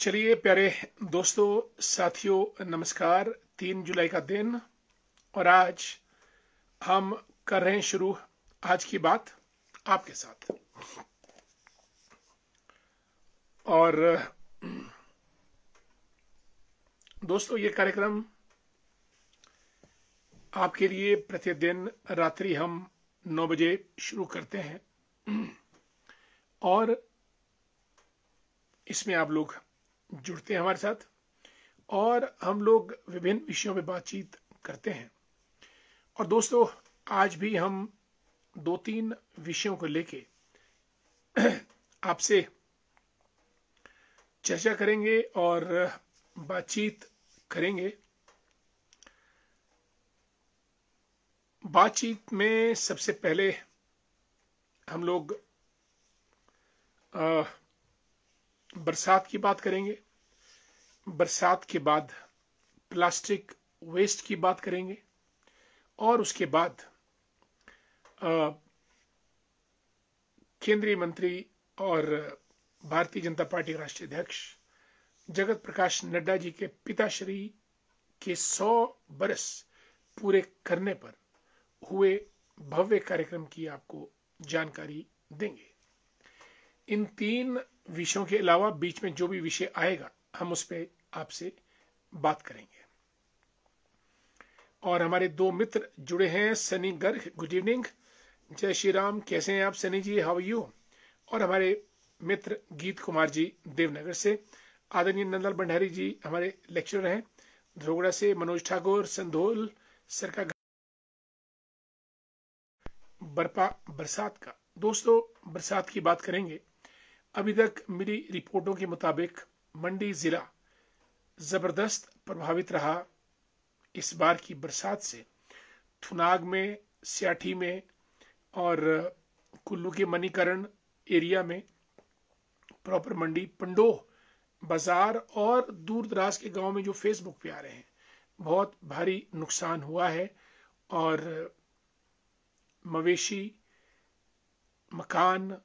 चलिए प्यारे दोस्तों, साथियों, नमस्कार। 3 जुलाई का दिन और आज हम कर रहे हैं शुरू आज की बात आपके साथ। और दोस्तों, ये कार्यक्रम आपके लिए प्रतिदिन रात्रि हम 9 बजे शुरू करते हैं और इसमें आप लोग जुड़ते हैं हमारे साथ और हम लोग विभिन्न विषयों पे बातचीत करते हैं। और दोस्तों, आज भी हम 2-3 विषयों को लेके आपसे चर्चा करेंगे और बातचीत करेंगे। बातचीत में सबसे पहले हम लोग बरसात की बात करेंगे। बरसात के बाद प्लास्टिक वेस्ट की बात करेंगे और उसके बाद केंद्रीय मंत्री और भारतीय जनता पार्टी के राष्ट्रीय अध्यक्ष जगत प्रकाश नड्डा जी के पिताश्री के 100 बरस पूरे करने पर हुए भव्य कार्यक्रम की आपको जानकारी देंगे। इन 3 विषयों के अलावा बीच में जो भी विषय आएगा हम उस पर आपसे बात करेंगे। और हमारे 2 मित्र जुड़े हैं। Sunny Garg, good evening. जय श्री राम, कैसे हैं आप सनी जी, हाउ आर यू। और हमारे मित्र गीत कुमार जी देवनगर से। आदरणीय नंदलाल भंडारी जी हमारे लेक्चरर हैं धरोगड़ा से। मनोज ठाकुर संधोल सरका। बरसात का दोस्तों, बरसात की बात करेंगे। अभी तक मिली रिपोर्टों के मुताबिक मंडी जिला जबरदस्त प्रभावित रहा इस बार की बरसात से। थुनाग में, सियाठी में और कुल्लू के मणिकरण एरिया में, प्रॉपर मंडी, पंडोह बाजार और दूर दराज के गांव में जो फेसबुक पे आ रहे हैं, बहुत भारी नुकसान हुआ है। और मवेशी, मकान,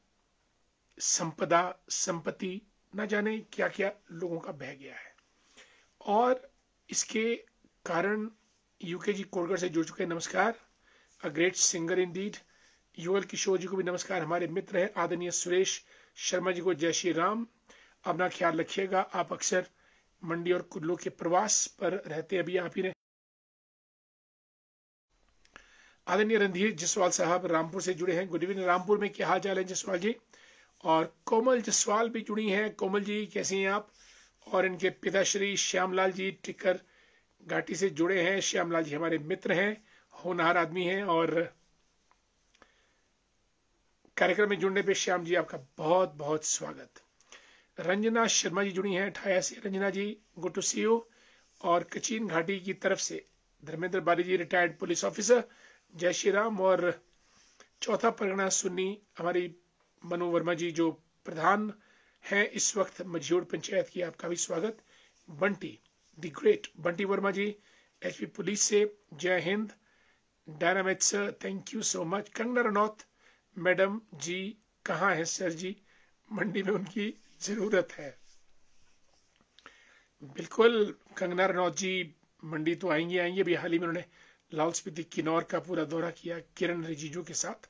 संपदा, संपत्ति, न जाने क्या क्या लोगों का बह गया है। और इसके कारण यूके जी कोलगढ़ से जुड़ चुके हैं, नमस्कार। A great singer Indeed. Yugal Kishore जी को भी नमस्कार, हमारे मित्र हैं। आदरणीय सुरेश शर्मा जी को जय श्री राम। अपना ख्याल रखिएगा। आप अक्सर मंडी और कुल्लू के प्रवास पर रहते, अभी आप ही रहे। आदरणीय रणधीर जसवाल साहब रामपुर से जुड़े हैं, गुड इवनिंग। रामपुर में क्या हाल चाल है जसवाल जी। और कोमल जसवाल भी जुड़ी हैं। कोमल जी कैसी हैं आप। और इनके पिताश्री श्यामलाल जी टिक्कर घाटी से जुड़े हैं। श्यामलाल जी हमारे मित्र हैं, होनहार आदमी हैं। और कार्यक्रम में जुड़ने पे श्याम जी आपका बहुत बहुत स्वागत। रंजना शर्मा जी जुड़ी हैं ठाया से। रंजना जी गुड टू सी यू। और कचीन घाटी की तरफ से धर्मेंद्र बाली जी रिटायर्ड पुलिस ऑफिसर, जय श्री राम। और चौथा परगना सुन्नी हमारी मनु वर्मा जी जो प्रधान हैं इस वक्त मझियोड़ पंचायत की, आपका भी स्वागत। Bunty the great Bunty Verma ji HP police से, जय हिंद। Dynamite sir, thank you so much. Kangana Ranaut madam ji कहाँ है सर जी, मंडी में उनकी जरूरत है। बिल्कुल कंगना रनौत जी मंडी तो आएंगे आएंगे। अभी हाल ही में उन्होंने लाहौल स्पीति किन्नौर का पूरा दौरा किया किरण रिजिजू के साथ।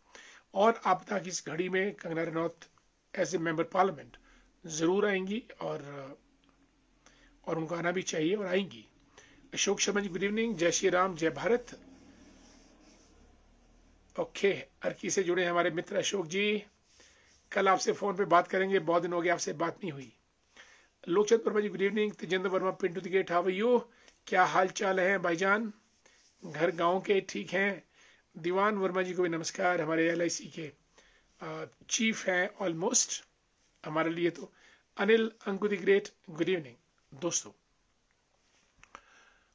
और आपदा की इस घड़ी में Kangana Ranaut as a member parliament जरूर आएंगी और उनको आना भी चाहिए और आएंगी। अशोक शर्मा जी गुड इवनिंग, जय श्री राम, जय भारत। ओके, अर्की से जुड़े हमारे मित्र अशोक जी, कल आपसे फोन पे बात करेंगे, बहुत दिन हो गए आपसे बात नहीं हुई। Lokchand Verma ji good evening. Tejendra Verma Pintu the great, how are you, क्या हाल चाल है भाईजान, घर गांव के ठीक हैं। दीवान वर्मा जी को भी नमस्कार, हमारे LIC के चीफ हैं ऑलमोस्ट हमारे लिए तो। Anil Anku the great good evening. दोस्तों,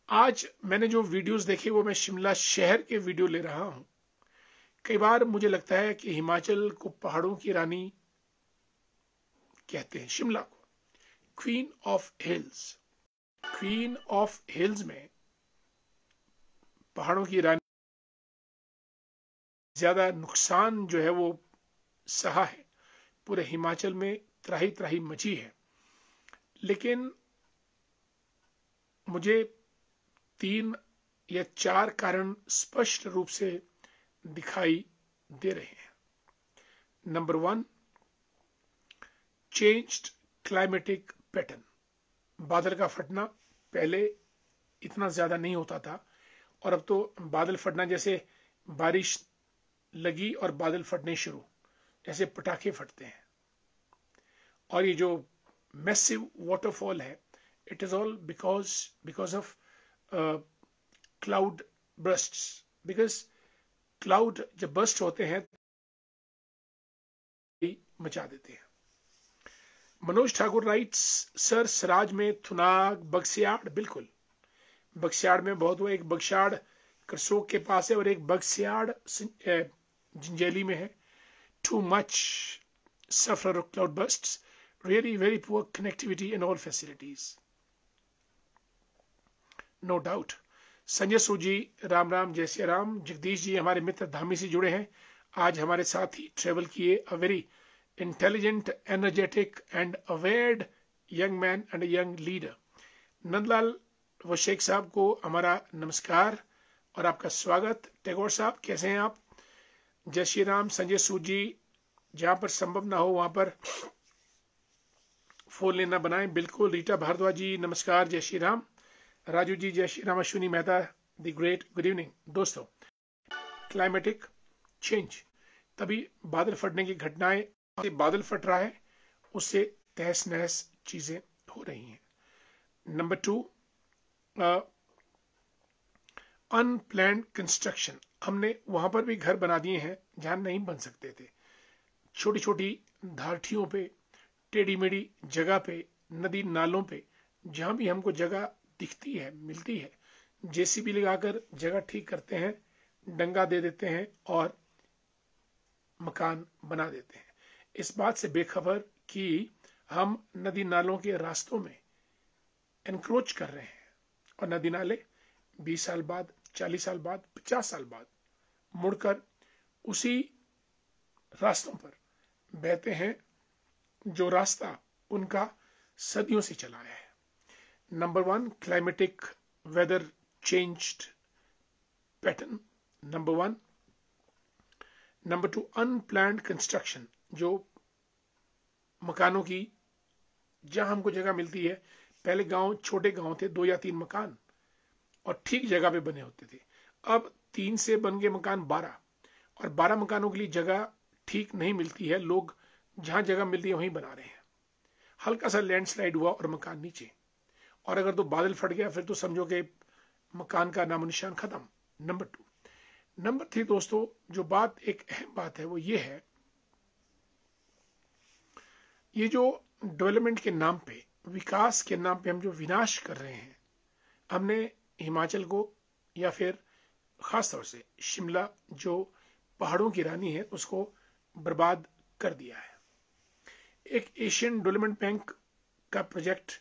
आज मैंने जो वीडियोस देखे वो मैं शिमला शहर के वीडियो ले रहा हूं। कई बार मुझे लगता है कि हिमाचल को पहाड़ों की रानी कहते हैं, शिमला को queen of hills. Queen of hills में पहाड़ों की रानी ज्यादा नुकसान जो है वो सहा है। पूरे हिमाचल में त्राही त्राही मची है। लेकिन मुझे 3 या 4 कारण स्पष्ट रूप से दिखाई दे रहे हैं। Number 1, changed climatic pattern. बादल का फटना पहले इतना ज्यादा नहीं होता था, और अब तो बादल फटना जैसे बारिश लगी और बादल फटने शुरू, जैसे पटाखे फटते हैं। और ये जो मैसिव वाटरफॉल है, it is all because of cloud bursts. Because cloud जब बर्स्ट होते हैं मचा देते हैं। मनोज ठाकुर राइट्स, सर सराज में थुनाग बगस्याड़। बिल्कुल, बगस्याड़ में बहुत हुआ। एक बगस्याड़ करसोग के पास है और एक बगस्याड़ जिंजेली में है। Too much suffer of cloud bursts, really very poor connectivity in all facilities, no doubt। Sanjay सूजी, राम राम, जय श्री राम। जगदीश जी हमारे मित्र धामी से जुड़े हैं, आज हमारे साथ ही ट्रेवल किए। A very intelligent, energetic and अवेयर्ड young man and young leader. Nandlal व शेख साहब को हमारा नमस्कार और आपका स्वागत। टैगोर साहब कैसे हैं आप? जय श्री राम। संजय सूजी, जहां पर संभव ना हो वहां पर फोन लेना बनाएं। बिल्कुल। रीटा भारद्वाज जी नमस्कार, जय श्री राम। राजू जी जय Shri Ram. Ashwini Mehta the great, good evening. दोस्तों, क्लाइमेटिक चेंज, तभी बादल फटने की घटनाएं, बादल फट रहा है उससे तहस नहस चीजें हो रही हैं। Number 2, unplanned construction. हमने वहां पर भी घर बना दिए हैं जहां नहीं बन सकते थे। छोटी छोटी धारठियों पे, टेढ़ी मेढ़ी जगह पे, नदी नालों पे, जहां भी हमको जगह दिखती है, मिलती है, जेसीबी लगाकर जगह ठीक करते हैं, डंगा दे देते हैं और मकान बना देते हैं। इस बात से बेखबर कि हम नदी नालों के रास्तों में एनक्रोच कर रहे हैं और नदी नाले 20 साल बाद, 40 साल बाद, 50 साल बाद मुड़कर उसी रास्तों पर बहते हैं जो रास्ता उनका सदियों से चला है। Number 1, climatic weather changed pattern, number 1। Number 2, unplanned construction, जो मकानों की, जहां हमको जगह मिलती है। पहले गांव, छोटे गांव थे, 2 या 3 मकान और ठीक जगह पे बने होते थे। अब 3 से बन गए मकान 12, और 12 मकानों के लिए जगह ठीक नहीं मिलती है। लोग जहां जगह मिलती है वहीं बना रहे हैं। हल्का सा लैंडस्लाइड हुआ और मकान नीचे, और अगर तो बादल फट गया फिर तो समझो कि मकान का नामो निशान खत्म। नंबर 2। नंबर 3 दोस्तों, जो बात एक अहम बात है वो ये है, ये जो डेवलपमेंट के नाम पे, विकास के नाम पे हम जो विनाश कर रहे हैं, हमने हिमाचल को या फिर खासतौर से शिमला जो पहाड़ों की रानी है उसको बर्बाद कर दिया है। एक एशियन डेवलपमेंट बैंक का प्रोजेक्ट,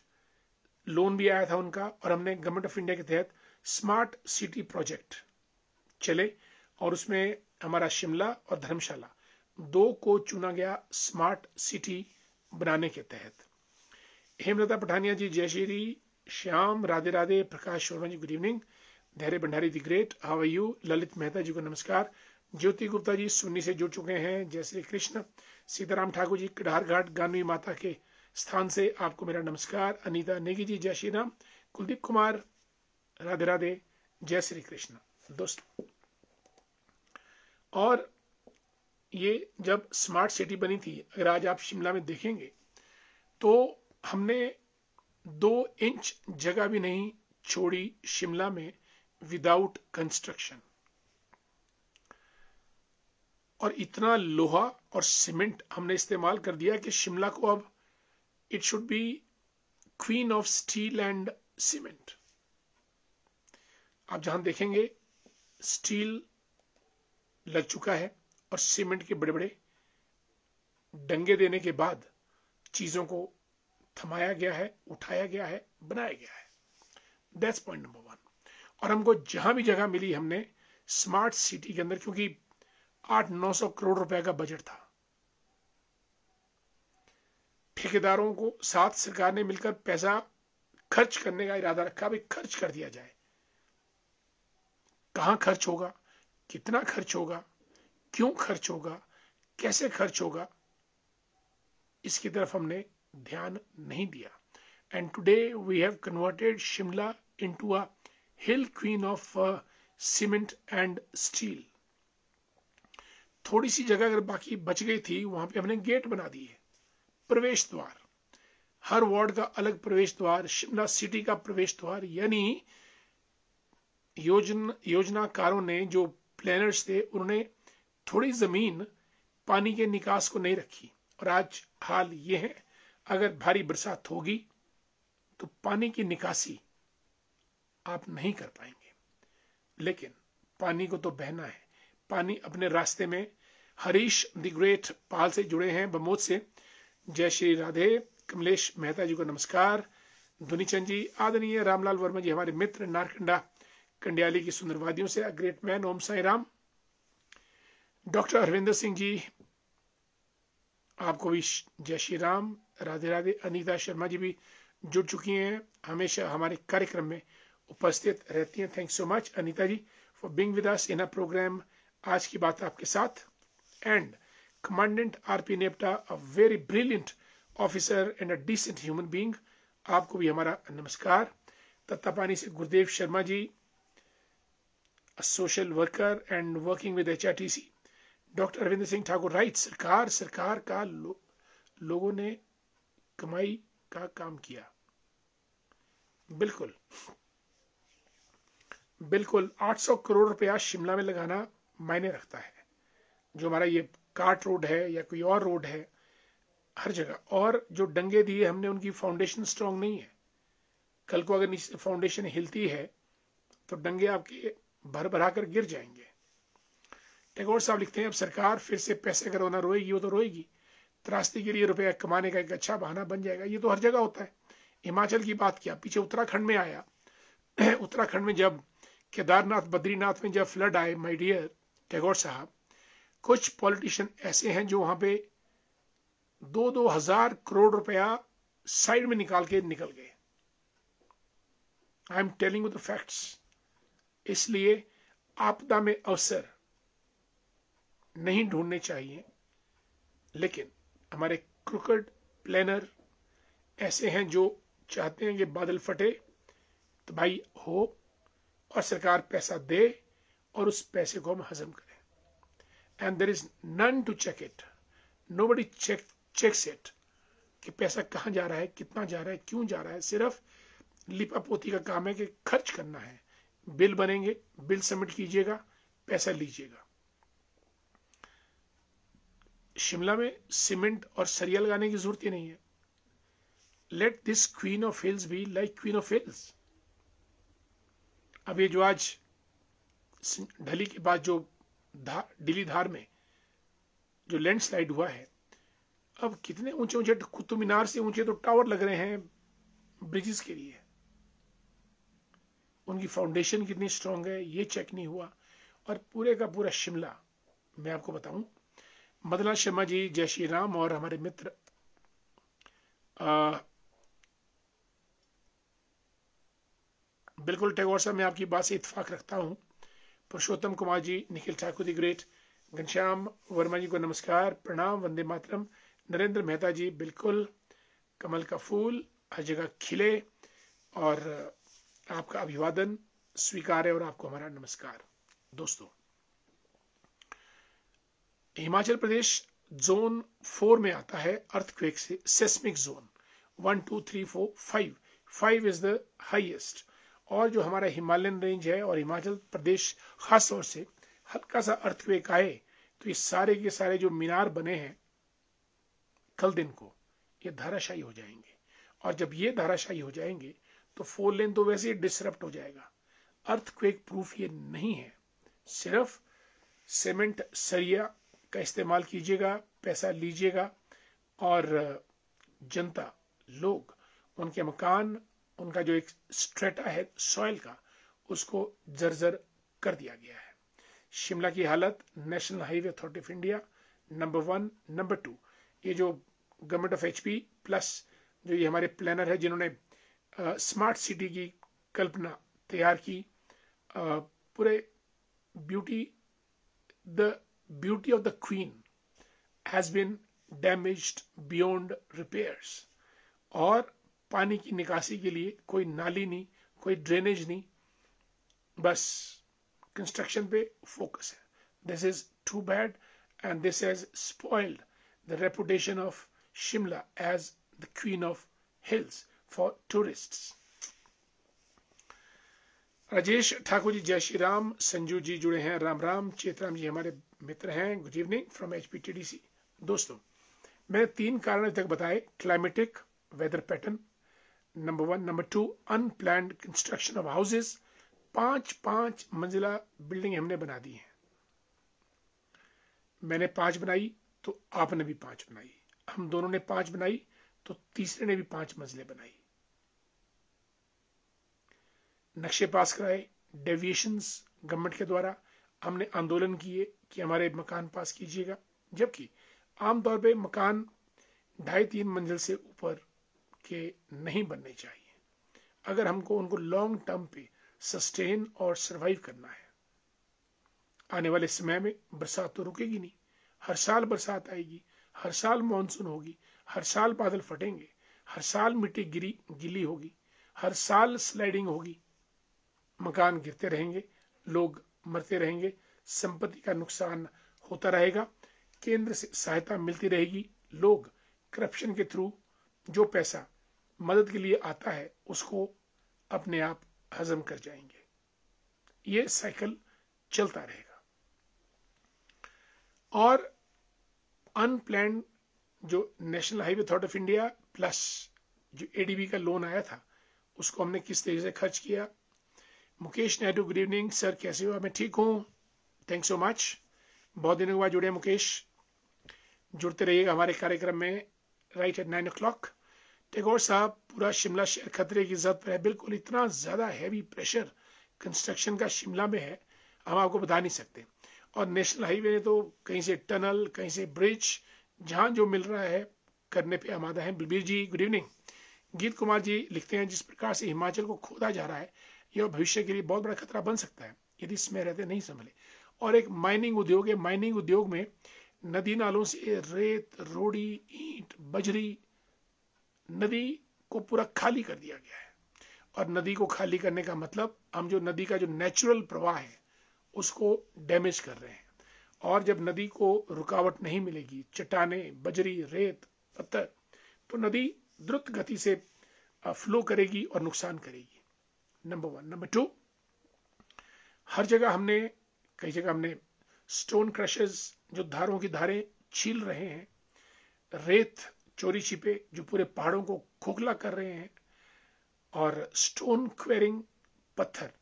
लोन भी आया था उनका, और हमने गवर्नमेंट ऑफ इंडिया के तहत स्मार्ट सिटी प्रोजेक्ट चले, और उसमें हमारा शिमला और धर्मशाला 2 को चुना गया स्मार्ट सिटी बनाने के तहत। हेमलता पठानिया जी जय Shri Shyam, Radhe Radhe. Prakash Sharma ji good evening. Dhairya Bhandari the great, how are you. Lalit Mehta ji को नमस्कार। ज्योति गुप्ता जी सुन्नी से जुड़ चुके हैं, जय श्री कृष्ण। सीताराम ठाकुर जी कड़ार घाट गानवी माता के स्थान से आपको मेरा नमस्कार। अनीता नेगी जी जय श्री राम। कुलदीप कुमार राधे राधे, जय श्री कृष्ण। दोस्तों, और ये जब स्मार्ट सिटी बनी थी, अगर आज आप शिमला में देखेंगे तो हमने 2 इंच जगह भी नहीं छोड़ी शिमला में विदाउट कंस्ट्रक्शन, और इतना लोहा और सीमेंट हमने इस्तेमाल कर दिया कि शिमला को अब it should be queen of steel and cement. आप जहां देखेंगे स्टील लग चुका है और सीमेंट के बड़े बड़े डंगे देने के बाद चीजों को थमाया गया है, उठाया गया है, बनाया गया है। That's point number 1। और हमको जहां भी जगह मिली हमने स्मार्ट सिटी के अंदर, क्योंकि 800-900 करोड़ रुपए का बजट था, ठेकेदारों को साथ सरकार ने मिलकर पैसा खर्च करने का इरादा रखा, भाई खर्च कर दिया जाए। कहां खर्च होगा, कितना खर्च होगा, क्यों खर्च होगा, कैसे खर्च होगा, इसकी तरफ हमने ध्यान नहीं दिया। And today we have converted Shimla into a hill queen of cement and steel. थोड़ी सी जगह अगर बाकी बच गई थी, वहां पे हमने गेट बना दिए, प्रवेश द्वार, हर वार्ड का अलग प्रवेश द्वार, शिमला सिटी का प्रवेश द्वार। यानी योजनाकारों ने, जो प्लानर्स थे, उन्होंने थोड़ी जमीन पानी के निकास को नहीं रखी। और आज हाल ये है, अगर भारी बरसात होगी तो पानी की निकासी आप नहीं कर पाएंगे। लेकिन पानी को तो बहना है, पानी अपने रास्ते में। हरीश द ग्रेट पाल से जुड़े हैं बमोद से, जय श्री राधे। कमलेश मेहता जी को नमस्कार। धुनीचंद जी, आदरणीय रामलाल वर्मा जी हमारे मित्र, नारकंडा कंडियाली की सुंदर वादियों से, a great man, Om Sai Ram. Doctor Harvinder Singh ji, आपको भी जय श्री राम, राधे राधे। अनीता शर्मा जी भी जुड़ चुकी हैं, हमेशा हमारे कार्यक्रम में उपस्थित रहती हैं। Thank so much Anita ji for being with us in a program आज की बात आपके साथ। And commandant RP Nepta, a very brilliant officer and a decent human being, आपको भी हमारा नमस्कार। तत्तापानी से Gurudev Sharma ji, social worker and working with HRTC। Doctor Arvind Singh Thakur, right, सरकार का लोगों ने कमाई का काम किया। बिल्कुल बिल्कुल 800 करोड़ रुपया शिमला में लगाना मायने रखता है। जो हमारा ये कार्ट रोड है या कोई और रोड है, हर जगह। और जो डंगे दिए हमने, उनकी फाउंडेशन स्ट्रांग नहीं है। कल को अगर फाउंडेशन हिलती है तो डंगे आपके भर भरा कर गिर जाएंगे। टैगोर साहब लिखते हैं, अब सरकार फिर से पैसे करवाना रोएगी, वो तो रोएगी, त्रासदी के लिए रुपया कमाने का एक अच्छा बहाना बन जाएगा। ये तो हर जगह होता है। हिमाचल की बात किया, पीछे उत्तराखंड में आया। उत्तराखंड में जब केदारनाथ बद्रीनाथ में जब फ्लड आए, माय डियर टैगोर साहब, कुछ पॉलिटिशियन ऐसे हैं जो वहां पे 2-2 हजार करोड़ रुपया साइड में निकाल के निकल गए। I am telling you the facts. इसलिए आपदा में अवसर नहीं ढूंढने चाहिए। लेकिन हमारे क्रूकड प्लानर ऐसे हैं जो चाहते हैं कि बादल फटे तो भाई हो, और सरकार पैसा दे और उस पैसे को हम हजम करें। And there is none to check it, nobody checks it कि पैसा कहां जा रहा है, कितना जा रहा है, क्यों जा रहा है। सिर्फ लिपापोती का काम है कि खर्च करना है। बिल बनेंगे, बिल सबमिट कीजिएगा, पैसा लीजिएगा। शिमला में सीमेंट और सरिया लगाने की जरूरत ही नहीं है। Let this queen of hills be like queen of hills. अब ये जो आज ढली के बाद जो डिली धार में जो लैंडस्लाइड हुआ है, अब कितने ऊंचे ऊंचे, कुतुब मीनार से ऊंचे तो टावर लग रहे हैं ब्रिजेस के लिए। उनकी फाउंडेशन कितनी स्ट्रांग है ये चेक नहीं हुआ। और पूरे का पूरा शिमला, मैं आपको बताऊं, मदनलाल शर्मा जी, जय श्री राम, और हमारे मित्र बिल्कुल टैगोर साहब, मैं आपकी बात से इत्तेफाक रखता हूं। पुरुषोत्तम कुमार जी, निखिल ठाकुर दी ग्रेट, घनश्याम वर्मा जी को नमस्कार, प्रणाम, वंदे मातरम। नरेंद्र मेहता जी, बिल्कुल, कमल का फूल हर जगह खिले, और आपका अभिवादन स्वीकार है और आपको हमारा नमस्कार। दोस्तों, हिमाचल प्रदेश जोन 4 में आता है अर्थक्वेक से, seismic zone 1 2 3 4 5 is the highest. और जो हमारा हिमालयन रेंज है और हिमाचल प्रदेश खास तौर से हल्का सा अर्थक्वेक आए तो ये सारे के सारे जो मीनार बने हैं कल दिन को, ये धाराशायी हो जाएंगे। और जब ये धाराशायी हो जाएंगे तो 4 लेन तो वैसे ही डिसरप्ट हो जाएगा। अर्थक्वेक प्रूफ ये नहीं है। सिर्फ सीमेंट सरिया का इस्तेमाल कीजिएगा, पैसा लीजिएगा, और जनता, लोग, उनके मकान, उनका जो एक स्ट्रेटा है सॉइल का, उसको जर्जर कर दिया गया है। शिमला की हालत, national highway authority of India, number 1, number 2, ये जो गवर्नमेंट ऑफ एचपी प्लस जो ये हमारे प्लानर है जिन्होंने स्मार्ट सिटी की कल्पना तैयार की, पूरे the beauty of the queen has been damaged beyond repairs. और पानी की निकासी के लिए कोई नाली नहीं, कोई ड्रेनेज नहीं, बस कंस्ट्रक्शन पे फोकस है। This is too bad and this has spoiled the reputation of Shimla as the queen of hills for tourists. Rajesh Thakur ji जय श्री राम, संजू जी जुड़े हैं, राम राम, चेतराम जी हमारे मित्र हैं, गुड इवनिंग फ्रॉम HPTDC। दोस्तों मैंने 3 कारण तक बताए, climatic weather pattern number 1, number 2 unplanned construction of houses. 5 मंजिला बिल्डिंग हमने बना दी है, मैंने 5 बनाई तो आपने भी 5 बनाई, हम दोनों ने 5 बनाई तो तीसरे ने भी 5 मंजिलें बनाई। नक्शे पास कराए, डेविएशंस गवर्नमेंट के द्वारा, हमने आंदोलन किए कि हमारे मकान पास कीजिएगा, जबकि आमतौर पे मकान 2.5-3 मंजिल से ऊपर के नहीं बनने चाहिए अगर हमको उनको लॉन्ग टर्म पे सस्टेन और सरवाइव करना है। आने वाले समय में बरसात तो रुकेगी नहीं, हर साल बरसात आएगी, हर साल मानसून होगी, हर साल बादल फटेंगे, हर साल मिट्टी गीली होगी, हर साल स्लाइडिंग होगी, मकान गिरते रहेंगे, लोग मरते रहेंगे, संपत्ति का नुकसान होता रहेगा, केंद्र से सहायता मिलती रहेगी, लोग करप्शन के थ्रू जो पैसा मदद के लिए आता है उसको अपने आप हजम कर जाएंगे, ये साइकिल चलता रहेगा। और अनप्लान्ड जो national highway authority of India plus जो ADB का लोन आया था उसको हमने किस तरीके से खर्च किया। Mukesh Naidu good evening sir, कैसे हो? मैं ठीक हूँ, थैंक सो मच, बहुत दिनों के बाद जुड़े मुकेश, जुड़ते रहिएगा हमारे कार्यक्रम में राइट एट 9 o'clock। टैगोर साहब, पूरा शिमला शहर खतरे की जद पर है, बिल्कुल इतना ज्यादा हैवी प्रेशर कंस्ट्रक्शन का शिमला में है, हम आपको बता नहीं सकते। और नेशनल हाईवे ने तो कहीं से टनल, कहीं से ब्रिज, जहां जो मिल रहा है करने पे आमादा है। बलबीर जी गुड इवनिंग। गीत कुमार जी लिखते हैं, जिस प्रकार से हिमाचल को खोदा जा रहा है यह भविष्य के लिए बहुत बड़ा खतरा बन सकता है यदि इसमें रहते नहीं संभले। और एक माइनिंग उद्योग है, माइनिंग उद्योग में नदी नालों से रेत, रोड़ी, ईंट, बजरी, नदी को पूरा खाली कर दिया गया है। और नदी को खाली करने का मतलब हम जो नदी का जो नेचुरल प्रवाह है उसको डैमेज कर रहे हैं। और जब नदी को रुकावट नहीं मिलेगी, चट्टाने, बजरी, रेत, पत्थर, तो नदी द्रुत गति से फ्लो करेगी और नुकसान करेगी। नंबर 1। नंबर 2, हर जगह हमने, कई जगह हमने स्टोन क्रशर्स जो धारों की धारें छील रहे हैं, रेत चोरी छिपे जो पूरे पहाड़ों को खोखला कर रहे हैं, और स्टोन क्वेरिंग, पत्थर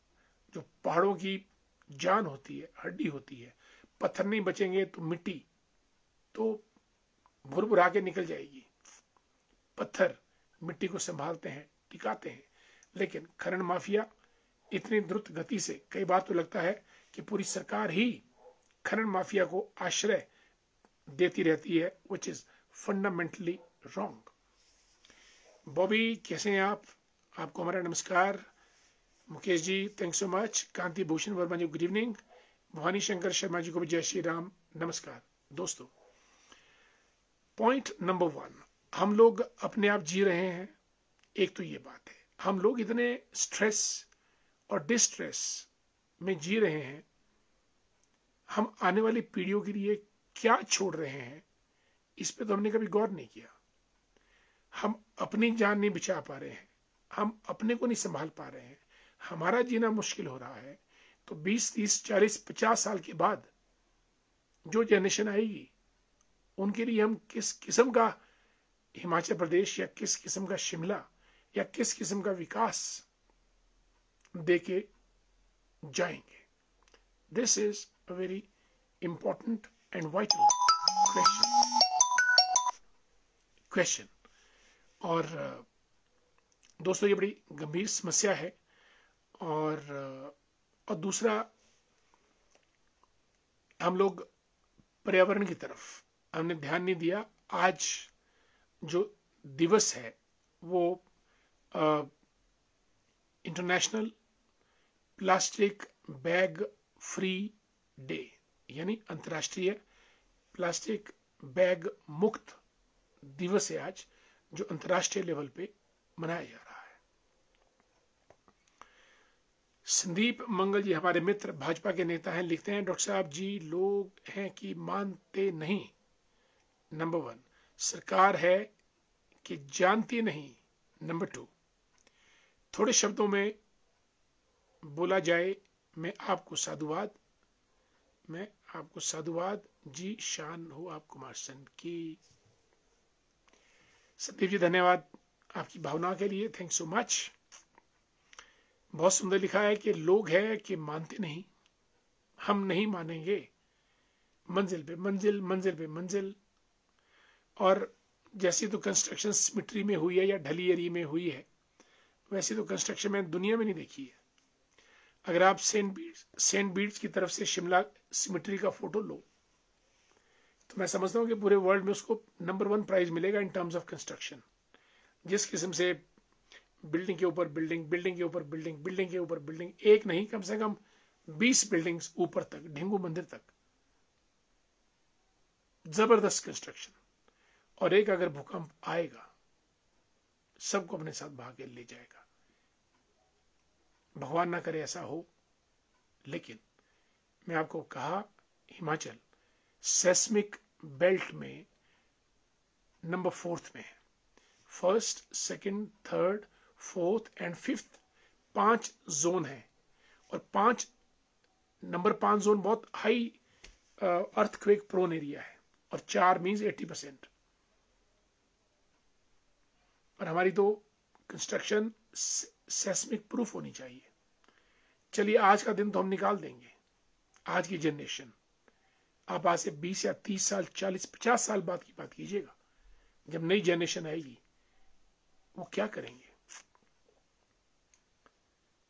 जो पहाड़ों की जान होती है, हड्डी होती है, पत्थर नहीं बचेंगे तो मिट्टी तो भुरभुरा के निकल जाएगी। पत्थर मिट्टी को संभालते हैं, टिकाते हैं, लेकिन खनन माफिया इतनी द्रुत गति से, कई बार तो लगता है कि पूरी सरकार ही खनन माफिया को आश्रय देती रहती है, which is fundamentally wrong। Bobby कैसे हैं आप? आपको हमारा नमस्कार। Mukesh ji thank so much. कांति भूषण वर्मा जी गुड इवनिंग। भवानी शंकर शर्मा जी को भी जय श्री राम, नमस्कार। दोस्तों, पॉइंट नंबर 1, हम लोग अपने आप जी रहे हैं। एक तो ये बात है, हम लोग इतने स्ट्रेस और डिस्ट्रेस में जी रहे हैं, हम आने वाली पीढ़ियों के लिए क्या छोड़ रहे हैं इस पे तो हमने कभी गौर नहीं किया। हम अपनी जान नहीं बचा पा रहे हैं, हम अपने को नहीं संभाल पा रहे हैं, हमारा जीना मुश्किल हो रहा है, तो 20, 30, 40, 50 साल के बाद जो जनरेशन आएगी उनके लिए हम किस किस्म का हिमाचल प्रदेश या किस किस्म का शिमला या किस किस्म का विकास देके जाएंगे? This is a very important and vital question. और दोस्तों, ये बड़ी गंभीर समस्या है। और दूसरा, हम लोग पर्यावरण की तरफ हमने ध्यान नहीं दिया। आज जो दिवस है वो international plastic bag free day, यानी अंतर्राष्ट्रीय प्लास्टिक बैग मुक्त दिवस है आज, जो अंतर्राष्ट्रीय लेवल पे मनाया जा रहा है। संदीप मंगल जी हमारे मित्र, भाजपा के नेता हैं, लिखते हैं डॉक्टर साहब जी, लोग हैं कि मानते नहीं। नंबर 1, सरकार है कि जानती नहीं। नंबर 2, थोड़े शब्दों में बोला जाए, मैं आपको साधुवाद जी, शान हो आप कुमार सेन की। संदीप जी धन्यवाद आपकी भावना के लिए, थैंक सो मच। बहुत सुंदर लिखा है कि लोग है कि मानते नहीं, हम नहीं मानेंगे, मंजिल पे मंजिल, मंजिल पे मंजिल। और जैसी तो कंस्ट्रक्शन सिमिट्री में हुई है या ढली एरिया में हुई है, वैसी तो कंस्ट्रक्शन मैंने दुनिया में नहीं देखी है। अगर आप सेंट बीट्स की तरफ से शिमला सिमिट्री का फोटो लो, तो मैं समझता हूँ कि पूरे वर्ल्ड में उसको नंबर 1 प्राइज मिलेगा इन टर्म्स ऑफ कंस्ट्रक्शन। जिस किस्म से बिल्डिंग के ऊपर बिल्डिंग, बिल्डिंग के ऊपर बिल्डिंग, बिल्डिंग के ऊपर बिल्डिंग, एक नहीं कम से कम 20 बिल्डिंग्स ऊपर तक, ढिंगू मंदिर तक, जबरदस्त कंस्ट्रक्शन। और एक अगर भूकंप आएगा, सबको अपने साथ भाग के ले जाएगा। भगवान ना करे ऐसा हो, लेकिन मैं आपको कहा हिमाचल सेस्मिक बेल्ट में नंबर 4 में है। 1st, 2nd, 3rd, 4th and 5th 5 zone है, और नंबर 5 जोन बहुत हाई अर्थक्वेक प्रोन एरिया है, और 4 मीन्स 80%। और हमारी तो कंस्ट्रक्शन सेस्मिक प्रूफ होनी चाहिए। चलिए आज का दिन तो हम निकाल देंगे, आज की जनरेशन। आप आज से 20 या 30 साल, 40, 50 साल बाद की बात कीजिएगा, जब नई जनरेशन आएगी, वो क्या करेंगे?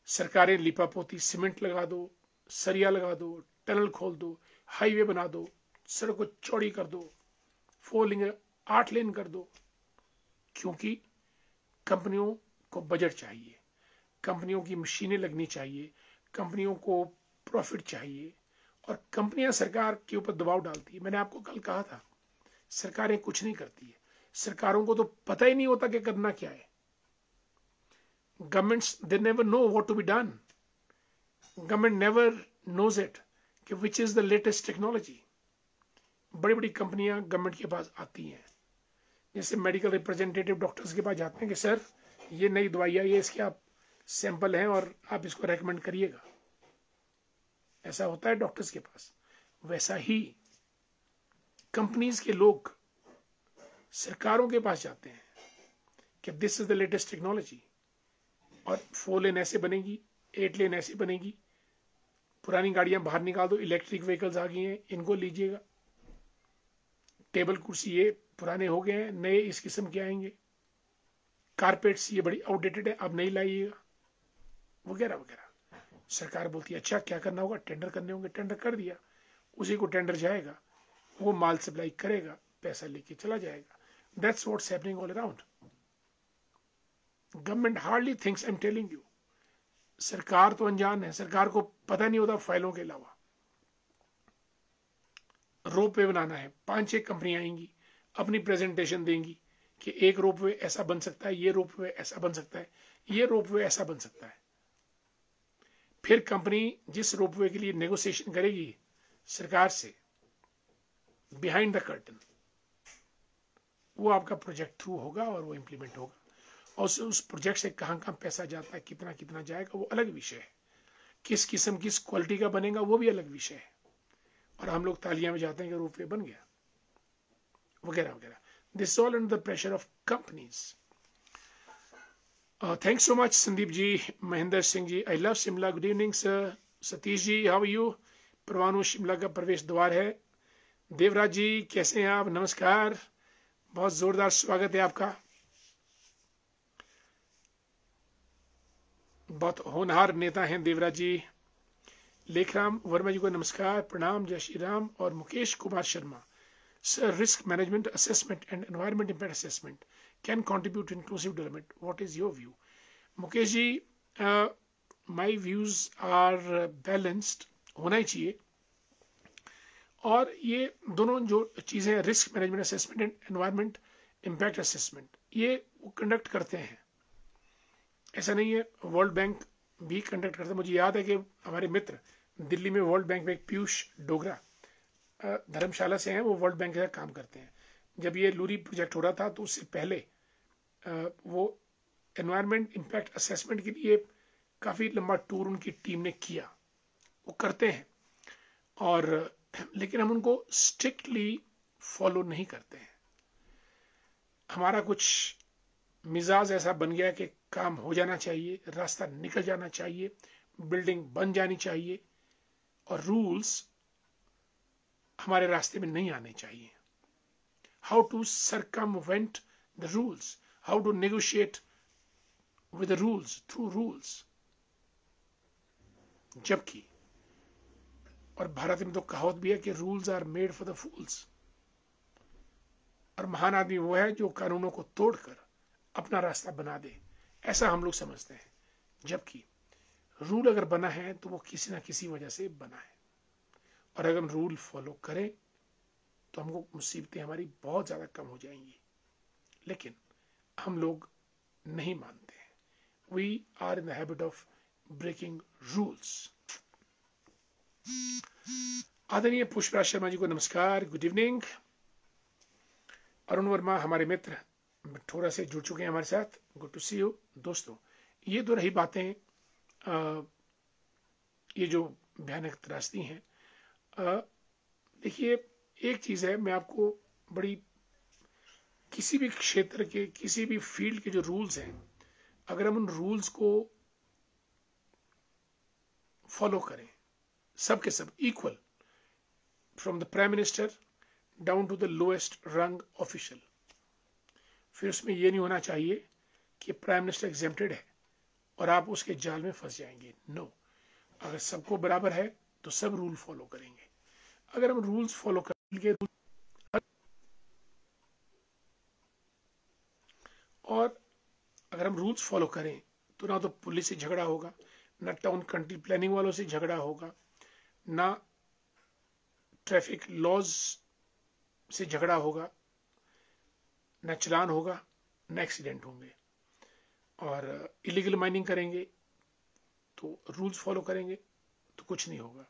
सरकारें लिपापोती, सीमेंट लगा दो, सरिया लगा दो, टनल खोल दो, हाईवे बना दो, सड़क को चौड़ी कर दो, 4 लेन 8 लेन कर दो, क्योंकि कंपनियों को बजट चाहिए, कंपनियों की मशीनें लगनी चाहिए, कंपनियों को प्रॉफिट चाहिए, और कंपनियां सरकार के ऊपर दबाव डालती है। मैंने आपको कल कहा था, सरकारें कुछ नहीं करती है, सरकारों को तो पता ही नहीं होता कि करना क्या है। Governments they never know what to be done, government never knows it कि which is the latest technology. बड़ी बड़ी कंपनियां गवर्नमेंट के पास आती हैं, जैसे मेडिकल रिप्रेजेंटेटिव डॉक्टर्स के पास जाते हैं कि सर ये नई दवाई आई है, इसके आप सैंपल हैं और आप इसको रेकमेंड करिएगा। ऐसा होता है डॉक्टर्स के पास। वैसा ही कंपनीज के लोग सरकारों के पास जाते हैं कि this is the latest technology, और 4 लेन ऐसे बनेगी, 8 लेन ऐसे बनेगी, पुरानी गाड़ियां बाहर निकाल दो, इलेक्ट्रिक व्हीकल्स आ गई हैं, इनको लीजिएगा, टेबल कुर्सी ये पुराने हो गए हैं, नए इस किस्म के आएंगे, कारपेट्स ये बड़ी आउटडेटेड है, अब नहीं लाइएगा, वगैरह वगैरह। सरकार बोलती है अच्छा क्या करना होगा, टेंडर करने होंगे, टेंडर कर दिया, उसी को टेंडर जाएगा, वो माल सप्लाई करेगा, पैसा लेके चला जाएगा। That's what's happening all around. Government hardly thinks, I am telling you, सरकार तो अनजान है, सरकार को पता नहीं होता फाइलों के अलावा। रोपवे बनाना है, 5-6 कंपनियां आएंगी, अपनी प्रेजेंटेशन देंगी कि एक रोपवे ऐसा बन सकता है, ये रोपवे ऐसा बन सकता है, ये रोपवे ऐसा बन सकता है। फिर कंपनी जिस रोपवे के लिए नेगोशिएशन करेगी सरकार से बिहाइंड द कर्टन, वो आपका प्रोजेक्ट थ्रू होगा और वो इंप्लीमेंट होगा, और उस प्रोजेक्ट से कहां कहां पैसा जाता है, कितना कितना जाएगा, वो अलग विषय है। किस किस्म किस क्वालिटी का बनेगा वो भी अलग विषय है। और हम लोग तालियां में जाते हैं कि रोपवे बन गया, वगैरह वगैरह। This all under the pressure of companies. Thanks so much Sandeep ji, Mahendra Singh ji, I love Shimla, good evening sir. Satish ji how are you, Parwanoo Shimla का प्रवेश द्वार है। देवराज जी कैसे हैं आप, नमस्कार, बहुत जोरदार स्वागत है आपका। बहुत होनहार नेता हैं देवराज जी। लेखराम वर्मा जी को नमस्कार, प्रणाम, जय श्री राम। और Mukesh Kumar Sharma, Sir, risk management assessment and environment impact assessment can contribute to inclusive development. What is your view? Mukesh ji, my views are balanced होना ही चाहिए, और ये दोनों जो चीज़ें हैं, risk management assessment and environment impact assessment, ये वो कंडक्ट करते हैं। ऐसा नहीं है, वर्ल्ड बैंक भी कंडक्ट करता है। मुझे याद है कि हमारे मित्र दिल्ली में वर्ल्ड बैंक में एक पीयूष डोगरा धर्मशाला से हैं, वो वर्ल्ड बैंक के साथ काम करते हैं। जब ये लूरी प्रोजेक्ट हो रहा था तो उससे पहले वो एनवायरमेंट इम्पैक्ट असेसमेंट के लिए काफ़ी लंबा टूर उनकी टीम ने किया। वो करते हैं, और लेकिन हम उनको स्ट्रिक्टली फॉलो नहीं करते हैं। हमारा कुछ मिजाज ऐसा बन गया कि काम हो जाना चाहिए, रास्ता निकल जाना चाहिए, बिल्डिंग बन जानी चाहिए, और रूल्स हमारे रास्ते में नहीं आने चाहिए। How to circumvent the rules, how to negotiate with the rules through rules. जबकि, और भारत में तो कहावत भी है कि rules are made for the fools, और महान आदमी वो है जो कानूनों को तोड़कर अपना रास्ता बना दे, ऐसा हम लोग समझते हैं। जबकि रूल अगर बना है तो वो किसी ना किसी वजह से बना है, और अगर हम रूल फॉलो करें तो हमको मुसीबतें हमारी बहुत ज़्यादा कम हो जाएंगी। लेकिन हम लोग नहीं मानते हैं। We are in the habit of breaking rules. आदरणीय पुष्पराज शर्मा जी को नमस्कार, गुड इवनिंग। अरुण वर्मा हमारे मित्र मिठोरा से जुड़ चुके हैं हमारे साथ, गुड टू सी यू। दोस्तों, ये तो रही बातें, ये जो भयानक त्रासदी हैं। देखिए, एक चीज़ है, मैं आपको बड़ी, किसी भी क्षेत्र के, किसी भी फील्ड के जो रूल्स हैं, अगर हम उन रूल्स को फॉलो करें, सब के सब equal, from the prime minister down to the lowest rung official, फिर उसमें यह नहीं होना चाहिए कि प्राइम मिनिस्टर एग्जेम्प्टेड है और आप उसके जाल में फंस जाएंगे। नो, अगर सबको बराबर है तो सब रूल फॉलो करेंगे। अगर हम रूल्स फॉलो करेंगे, और अगर हम रूल्स फॉलो करें तो ना तो पुलिस से झगड़ा होगा, ना टाउन कंट्री प्लानिंग वालों से झगड़ा होगा, ना ट्रैफिक लॉज से झगड़ा होगा, ना चलान होगा, ना एक्सीडेंट होंगे। और इलीगल माइनिंग करेंगे तो रूल्स फॉलो करेंगे तो कुछ नहीं होगा।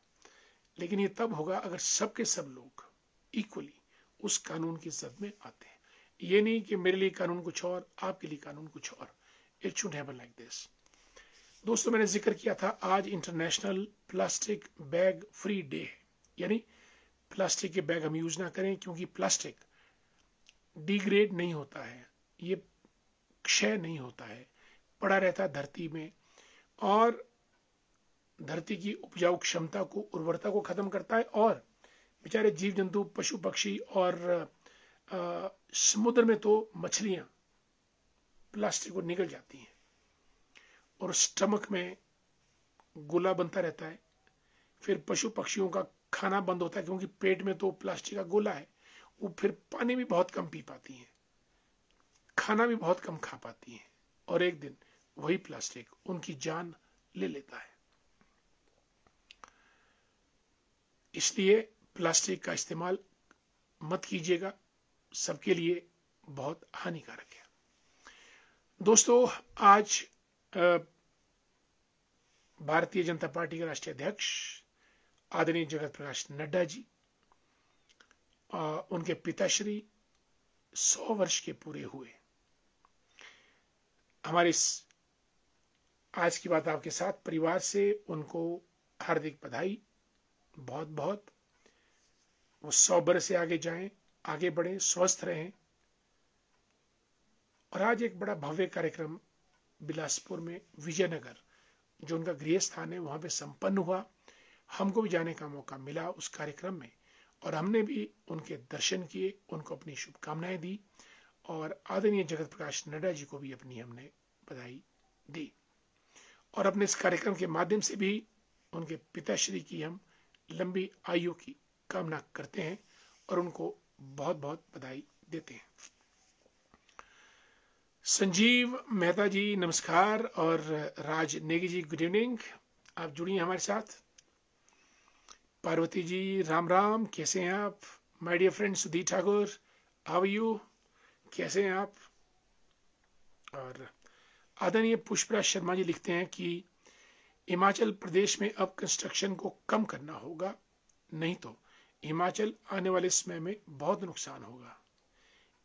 लेकिन ये तब होगा अगर सब के सब लोग इक्वली उस कानून की जद में आते हैं। ये नहीं कि मेरे लिए कानून कुछ और, आपके लिए कानून कुछ और। It should happen like this. दोस्तों, मैंने जिक्र किया था आज international plastic bag free day है, यानी प्लास्टिक के बैग हम यूज ना करें, क्योंकि प्लास्टिक डिग्रेड नहीं होता है, ये क्षय नहीं होता है, पड़ा रहता है धरती में, और धरती की उपजाऊ क्षमता को, उर्वरता को खत्म करता है, और बेचारे जीव जंतु, पशु पक्षी, और समुद्र में तो मछलियां प्लास्टिक को निगल जाती हैं, और स्टमक में गोला बनता रहता है। फिर पशु पक्षियों का खाना बंद होता है, क्योंकि पेट में तो प्लास्टिक का गोला है। वो फिर पानी भी बहुत कम पी पाती हैं, खाना भी बहुत कम खा पाती हैं, और एक दिन वही प्लास्टिक उनकी जान ले लेता है। इसलिए प्लास्टिक का इस्तेमाल मत कीजिएगा, सबके लिए बहुत हानिकारक है। दोस्तों, आज भारतीय जनता पार्टी के राष्ट्रीय अध्यक्ष आदरणीय जगत प्रकाश नड्डा जी, उनके पिताश्री 100 वर्ष के पूरे हुए। हमारी आज की बात आपके साथ परिवार से उनको हार्दिक बधाई, बहुत बहुत। वो 100 बरस से आगे जाएं, आगे बढ़ें, स्वस्थ रहें। और आज एक बड़ा भव्य कार्यक्रम बिलासपुर में, विजयनगर, जो उनका गृह स्थान है, वहां पे संपन्न हुआ। हमको भी जाने का मौका मिला उस कार्यक्रम में, और हमने भी उनके दर्शन किए, उनको अपनी शुभकामनाएं दी, और आदरणीय जगत प्रकाश नड्डा जी को भी अपनी हमने बधाई दी। और अपने इस कार्यक्रम के माध्यम से भी उनके पिताश्री की हम लंबी आयु की कामना करते हैं, और उनको बहुत बहुत बधाई देते हैं। संजीव मेहता जी नमस्कार, और राज नेगी जी गुड इवनिंग, आप जुड़ी हैं हमारे साथ। पार्वती जी राम राम, कैसे हैं आप? My dear friend Sudhir Thakur, how are you, कैसे हैं आप? और आदरणीय पुष्पराज शर्मा जी लिखते हैं कि हिमाचल प्रदेश में अब कंस्ट्रक्शन को कम करना होगा, नहीं तो हिमाचल आने वाले समय में बहुत नुकसान होगा।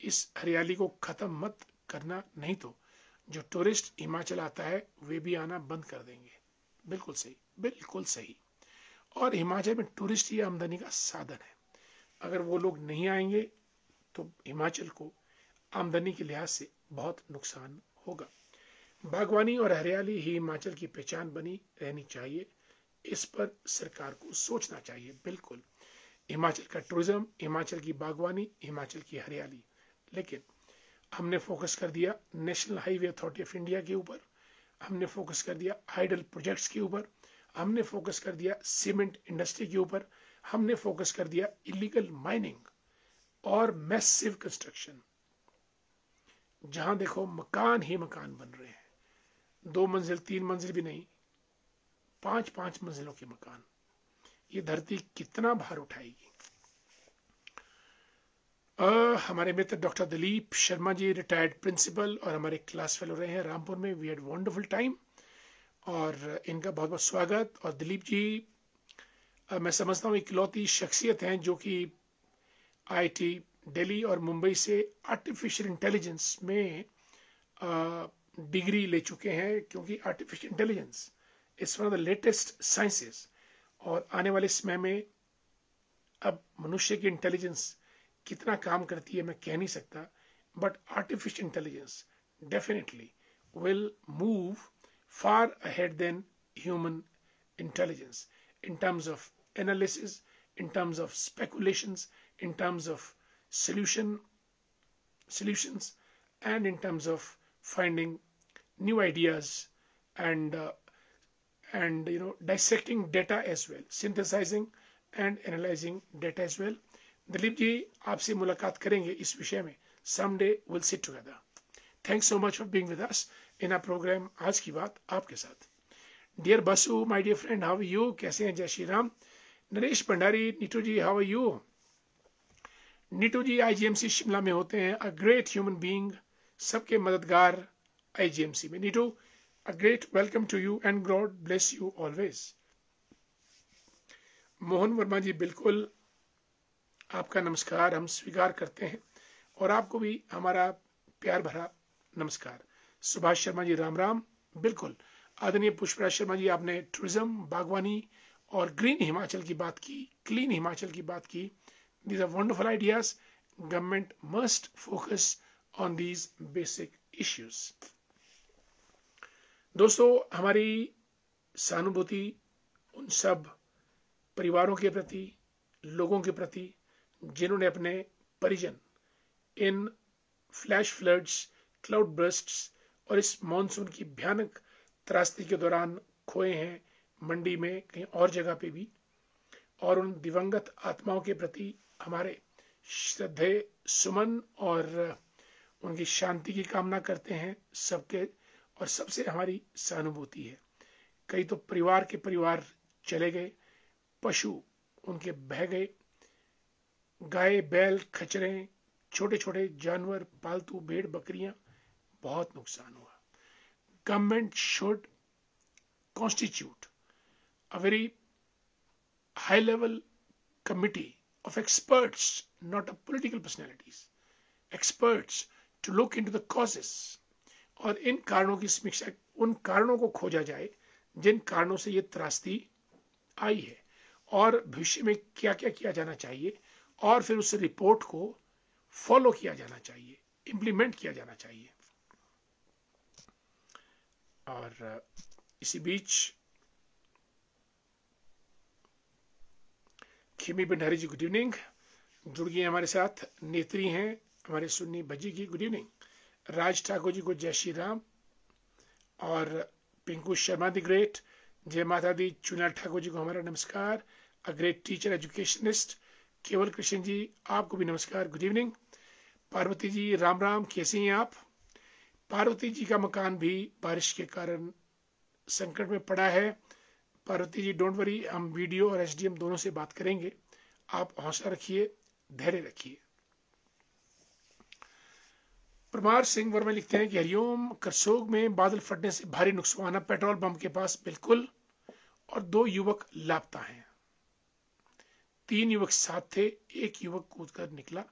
इस हरियाली को खत्म मत करना, नहीं तो जो टूरिस्ट हिमाचल आता है वे भी आना बंद कर देंगे। बिल्कुल सही, बिल्कुल सही। और हिमाचल में टूरिस्ट ही आमदनी का साधन है। अगर वो लोग नहीं आएंगे तो हिमाचल को आमदनी के लिहाज से बहुत नुकसान होगा। बागवानी और हरियाली ही हिमाचल की पहचान बनी रहनी चाहिए, इस पर सरकार को सोचना चाहिए। बिल्कुल, हिमाचल का टूरिज्म, हिमाचल की बागवानी, हिमाचल की हरियाली। लेकिन हमने फोकस कर दिया national highway authority of India के ऊपर, हमने फोकस कर दिया हाइडल प्रोजेक्ट्स के ऊपर, हमने फोकस कर दिया सीमेंट इंडस्ट्री के ऊपर, हमने फोकस कर दिया इलीगल माइनिंग और मैसिव कंस्ट्रक्शन। जहां देखो मकान ही मकान बन रहे हैं, 2 मंजिल 3 मंजिल भी नहीं, 5-5 मंजिलों के मकान। ये धरती कितना भार उठाएगी। हमारे मित्र doctor Dilip Sharma ji retired principal और हमारे क्लास फेलो रहे हैं रामपुर में। वी हैड वंडरफुल टाइम और इनका बहुत बहुत स्वागत। और दिलीप जी मैं समझता हूँ इकलौती शख्सियत हैं जो कि आईआईटी दिल्ली और मुंबई से आर्टिफिशियल इंटेलिजेंस में डिग्री ले चुके हैं, क्योंकि artificial intelligence is one of the latest sciences. और आने वाले समय में अब मनुष्य की इंटेलिजेंस कितना काम करती है मैं कह नहीं सकता, but artificial intelligence definitely will move far ahead than human intelligence in terms of analysis, in terms of speculations, in terms of solutions, and in terms of finding new ideas and dissecting data as well, synthesizing and analyzing data as well. Dilip ji आपसे मुलाकात करेंगे इस विषय में, someday we'll sit together. Thanks so much for being with us in our program आज की बात आपके साथ। Dear Basu, my dear friend, how are you, कैसे हैं? जय Shri Ram. Naresh Bhandari, Neetu ji how are you? Neetu ji IGMC Shimla में होते हैं, अ ग्रेट ह्यूमन बीइंग, सबके मददगार आईजीएमसी में। Neetu, a great welcome to you and God bless you always. Mohan Verma ji, बिल्कुल आपका नमस्कार हम स्वीकार करते हैं और आपको भी हमारा प्यार भरा नमस्कार। सुभाष शर्मा जी राम राम। बिल्कुल आदरणीय पुष्पराज शर्मा जी, आपने टूरिज्म, बागवानी और ग्रीन हिमाचल की बात की, क्लीन हिमाचल की बात की। These are wonderful ideas. Government must focus on these basic issues. दोस्तों, हमारी सहानुभूति उन सब परिवारों के प्रति, लोगों के प्रति जिन्होंने अपने परिजन इन फ्लैश फ्लड्स, क्लाउड बर्स्ट्स और इस मॉनसून की भयानक त्रासदी के दौरान खोए हैं, मंडी में, कहीं और जगह पे भी। और उन दिवंगत आत्माओं के प्रति हमारे श्रद्धेय सुमन और उनकी शांति की कामना करते हैं सबके, और सबसे हमारी सहानुभूति है। कई तो परिवार के परिवार चले गए, पशु उनके बह गए, गाय बैल खच्चरें, छोटे छोटे जानवर, पालतू भेड़ बकरियां, बहुत नुकसान हुआ। Government should constitute a very high level committee of experts, not of political personalities, experts to look into the causes, और इन कारणों की समीक्षा, उन कारणों को खोजा जाए जिन कारणों से ये त्रासदी आई है, और भविष्य में क्या क्या किया जाना चाहिए, और फिर उस रिपोर्ट को फॉलो किया जाना चाहिए, इंप्लीमेंट किया जाना चाहिए। और इसी बीच खिमी भंडारी जी गुड इवनिंग, जुड़ गए हमारे साथ। नेत्री हैं हमारे सुन्नी भज्जी की, गुड इवनिंग। राज ठाकुर जी को जय श्री राम। और पिंकू शर्मा दी ग्रेट, जय माता दी। चुनाल ठाकुर जी को हमारा नमस्कार, अ ग्रेट टीचर एजुकेशनिस्ट। केवल कृष्ण जी आपको भी नमस्कार, गुड इवनिंग। पार्वती जी राम राम, कैसी हैं आप? पार्वती जी का मकान भी बारिश के कारण संकट में पड़ा है। पार्वती जी डोंट वरी, हम वीडियो और एसडीएम दोनों से बात करेंगे, आप हौसला रखिए, धैर्य रखिए। परमार सिंह वर्मा लिखते हैं कि हरिओम, करसोग में बादल फटने से भारी नुकसान, पेट्रोल पंप के पास बिल्कुल, और 2 युवक लापता हैं। 3 युवक साथ थे, एक युवक कूदकर निकला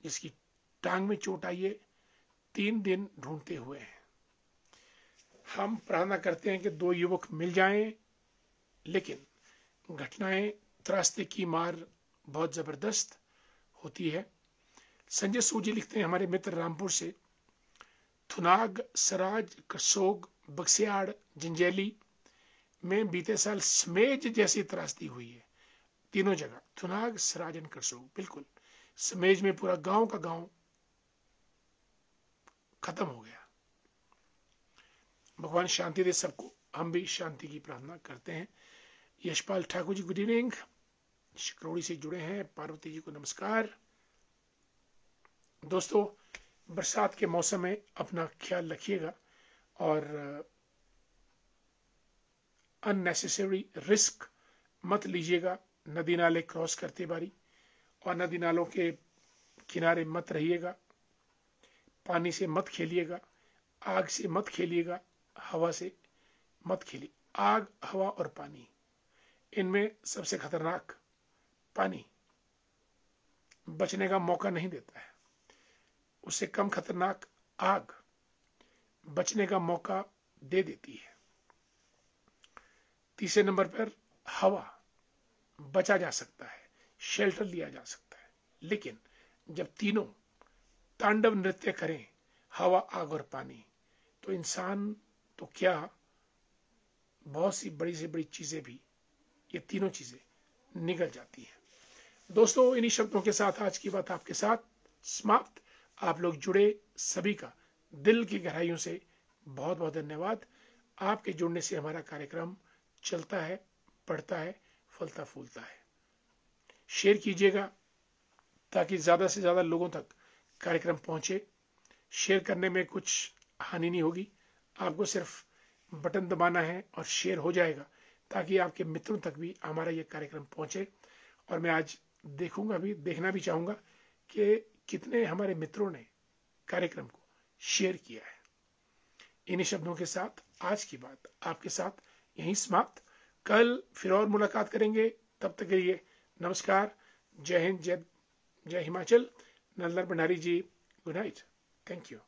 जिसकी टांग में चोट आई है, 3 दिन ढूंढते हुए हैं। हम प्रार्थना करते हैं कि 2 युवक मिल जाएं, लेकिन घटनाएं त्रासदी की मार बहुत जबरदस्त होती है। संजय सूजी लिखते हैं हमारे मित्र रामपुर से, थुनाग, सराज, करसोग, बक्सियाड़, जंजैली में बीते साल समेज जैसी त्रासदी हुई है। तीनों जगह थुनाग, सराज और करसोग, बिल्कुल समेज में पूरा गांव का गांव खत्म हो गया। भगवान शांति दे सबको, हम भी शांति की प्रार्थना करते हैं। यशपाल ठाकुर जी गुड इवनिंग, शिकरोड़ी से जुड़े हैं, पार्वती जी को नमस्कार। दोस्तों, बरसात के मौसम में अपना ख्याल रखिएगा और अननेसेसरी रिस्क मत लीजिएगा नदी नाले क्रॉस करते बारी, और नदी नालों के किनारे मत रहिएगा। पानी से मत खेलिएगा, आग से मत खेलिएगा, हवा से मत खेलिए। आग, हवा और पानी, इनमें सबसे खतरनाक पानी बचने का मौका नहीं देता है, उससे कम खतरनाक आग बचने का मौका दे देती है। तीसरे नंबर पर हवा, बचा जा सकता है, शेल्टर लिया जा सकता है, लेकिन जब तीनों तांडव नृत्य करें, हवा, आग और पानी, तो इंसान तो क्या, बहुत सी बड़ी से बड़ी चीजें भी, ये तीनों चीजें निकल जाती हैं। दोस्तों, इन्हीं शब्दों के साथ आज की बात आपके साथ समाप्त। आप लोग जुड़े, सभी का दिल की गहराइयों से बहुत बहुत धन्यवाद। आपके जुड़ने से हमारा कार्यक्रम चलता है, बढ़ता है, फलता फूलता है। शेयर कीजिएगा ताकि ज्यादा से ज्यादा लोगों तक कार्यक्रम पहुंचे। शेयर करने में कुछ हानि नहीं होगी, आपको सिर्फ बटन दबाना है और शेयर हो जाएगा, ताकि आपके मित्रों तक भी हमारा ये कार्यक्रम पहुंचे। और मैं आज देखना भी चाहूंगा कि कितने हमारे मित्रों ने कार्यक्रम को शेयर किया है। इन्हीं शब्दों के साथ आज की बात आपके साथ यहीं समाप्त। कल फिर और मुलाकात करेंगे, तब तक के लिए नमस्कार, जय हिंद, जय हिमाचल। नल्लर भंडारी जी, गुड नाइट, थैंक यू।